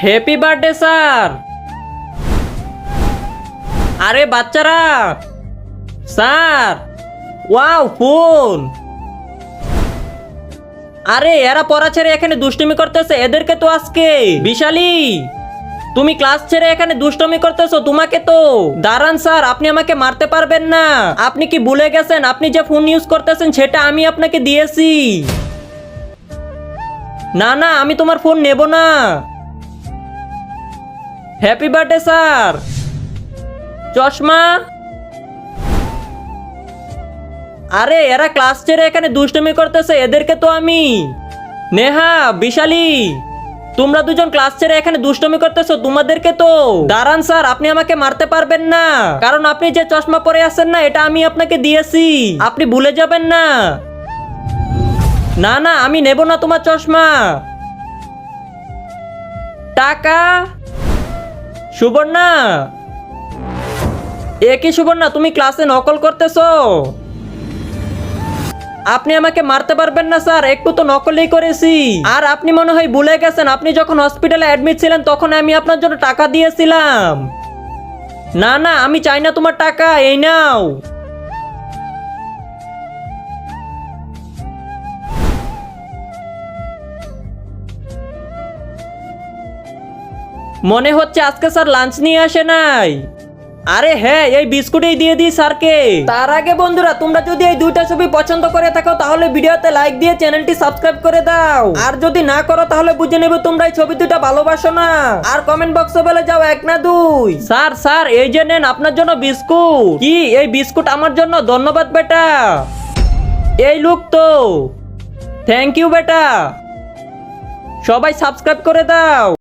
Happy birthday sir. আরে বাচ্চারা, sir wow phone. আরে এরা পড়া ছেড়ে এখানে দুষ্টুমি করতেছে, এদেরকে তো আজকে। বিশালী, তুমি ক্লাস ছেড়ে এখানে দুষ্টুমি করতেছো, তোমাকে তো। দাঁড়ান স্যার, আপনি আমাকে মারতে পারবেন না। আপনি কি ভুলে গেছেন আপনি যে ফোন ইউজ করতেছেন সেটা আমি আপনাকে দিয়েছি? না না, আমি তোমার ফোন নেব না। Happy birthday sir. চশমা। আরে এরা ক্লাস ছেড়ে এখানে দুষ্টুমি করতেছে, এদেরকে তো আমি। নেহা, বিশালী, তোমরা দুজন ক্লাস ছেড়ে এখানে দুষ্টুমি করতেছো, তোমাদেরকে তো। দাঁড়ান স্যার, আপনি আমাকে মারতে পারবেন না, কারণ আপনি যে চশমা পরে আছেন না, এটা আমি আপনাকে দিয়েছি, আপনি ভুলে যাবেন না। না না, আমি নেব না তোমার চশমা। টাকা। সুবর্ণা, এ কি সুবর্ণা, তুমি ক্লাসে নকল করতেছো? আপনি আমাকে মারতে পারবেন না স্যার, একটু তো নকলই করেছি। আর আপনি মনে হয় ভুলে গেছেন, আপনি যখন হসপিটালে অ্যাডমিট ছিলেন তখন আমি আপনার জন্য টাকা দিয়েছিলাম। না না, আমি চাই না তোমার টাকা, এই নাও। মনে হচ্ছে আজকে স্যার লাঞ্চ নিয়ে আসে নাই। আরে হ্যাঁ, এই বিস্কুটই দিয়ে দিই স্যারকে। তার আগে বন্ধুরা, তোমরা যদি এই দুইটা ছবি পছন্দ করে থাকো তাহলে ভিডিওতে লাইক দিয়ে চ্যানেলটি সাবস্ক্রাইব করে দাও। আর যদি না করো তাহলে বুঝে নেবে তোমরা এই ছবি দুটো ভালোবাসো না। আর কমেন্ট বক্সে বলে যাও 1 না 2। স্যার স্যার, এই যে নেন আপনার জন্য বিস্কুট। কি এই বিস্কুট আমার জন্য? ধন্যবাদ বেটা। এই লোক তো। থ্যাংক ইউ বেটা। সবাই সাবস্ক্রাইব করে দাও।